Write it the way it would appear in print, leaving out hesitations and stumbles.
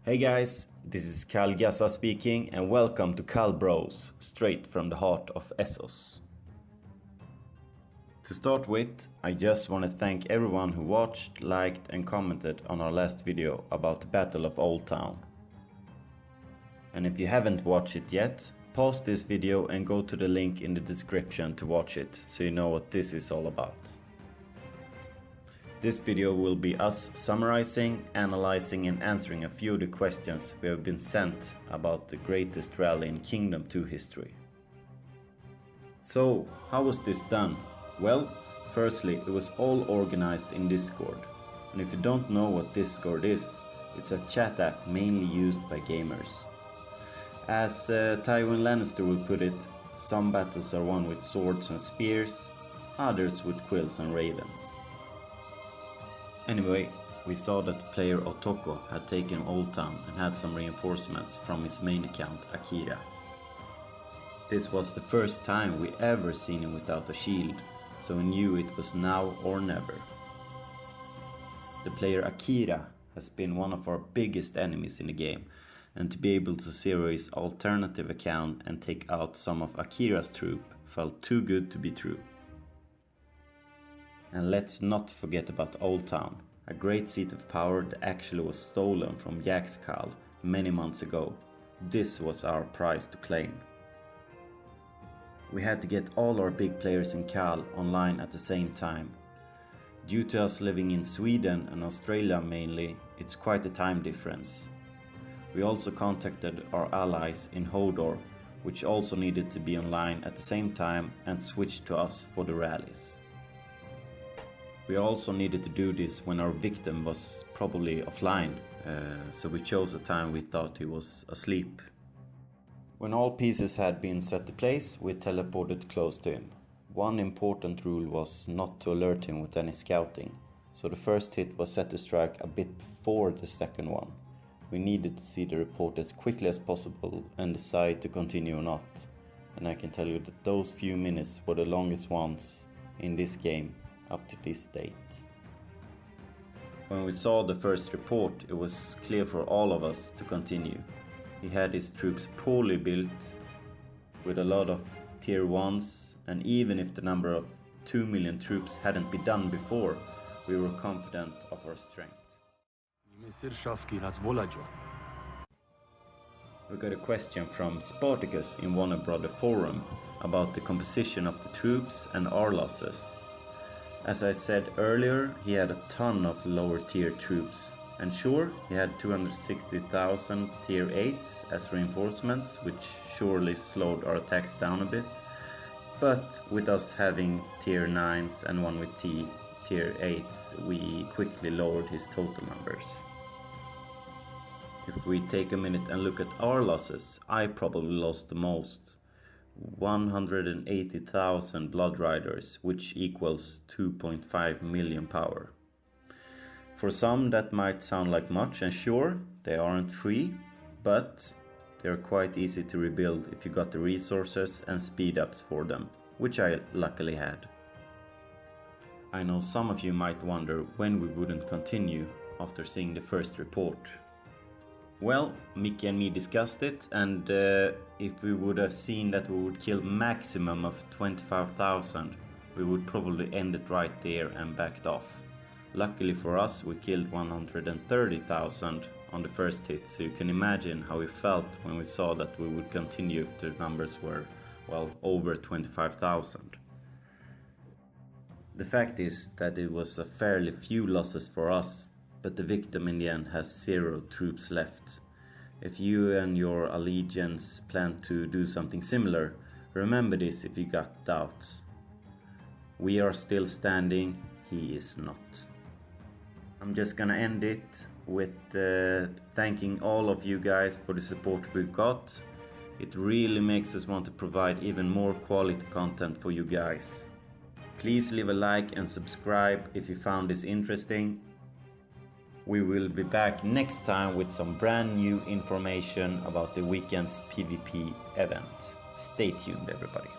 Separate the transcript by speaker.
Speaker 1: Hey guys, this is Carl Gassa speaking and welcome to Carl Bros, straight from the heart of Essos. To start with, I just want to thank everyone who watched, liked and commented on our last video about the Battle of Oldtown. And if you haven't watched it yet, pause this video and go to the link in the description to watch it so you know what this is all about. This video will be us summarizing, analyzing and answering a few of the questions we have been sent about the greatest rally in Kingdom 2 history. So, how was this done? Well, firstly, it was all organized in Discord. And if you don't know what Discord is, it's a chat app mainly used by gamers. As Tywin Lannister would put it, some battles are won with swords and spears, others with quills and ravens. Anyway, we saw that player Otoko had taken Oldtown and had some reinforcements from his main account Akira. This was the first time we ever seen him without a shield, so we knew it was now or never. The player Akira has been one of our biggest enemies in the game, and to be able to zero his alternative account and take out some of Akira's troop felt too good to be true. And let's not forget about Oldtown, a great seat of power that actually was stolen from Jaxcal many months ago. This was our prize to claim. We had to get all our big players in Cal online at the same time. Due to us living in Sweden and Australia mainly, it's quite a time difference. We also contacted our allies in Hodor, which also needed to be online at the same time and switched to us for the rallies. We also needed to do this when our victim was probably offline, so we chose a time we thought he was asleep. When all pieces had been set to place, we teleported close to him. One important rule was not to alert him with any scouting, so the first hit was set to strike a bit before the second one. We needed to see the report as quickly as possible and decide to continue or not. And I can tell you that those few minutes were the longest ones in this game up to this date. When we saw the first report, it was clear for all of us to continue. He had his troops poorly built, with a lot of tier 1s, and even if the number of 2 million troops hadn't been done before, we were confident of our strength. We got a question from Spartacus in Warner Brother forum about the composition of the troops and our losses. As I said earlier, he had a ton of lower tier troops, and sure, he had 260,000 tier 8s as reinforcements, which surely slowed our attacks down a bit, but with us having tier 9s and one with tier 8s, we quickly lowered his total numbers. If we take a minute and look at our losses, I probably lost the most. 180,000 Blood Riders, which equals 2.5 million power. For some that might sound like much, and sure, they aren't free, but they're quite easy to rebuild if you got the resources and speed ups for them, which I luckily had. I know some of you might wonder when we wouldn't continue after seeing the first report. Well, Mickey and me discussed it, and if we would have seen that we would kill maximum of 25,000, we would probably end it right there and backed off. Luckily for us, we killed 130,000 on the first hit, so you can imagine how we felt when we saw that we would continue if the numbers were, well, over 25,000. The fact is that it was a fairly few losses for us, but the victim in the end has 0 troops left. If you and your allegiance plan to do something similar, remember this if you got doubts. We are still standing, he is not. I'm just gonna end it with thanking all of you guys for the support we got. It really makes us want to provide even more quality content for you guys. Please leave a like and subscribe if you found this interesting. We will be back next time with some brand new information about the weekend's PvP event. Stay tuned, everybody.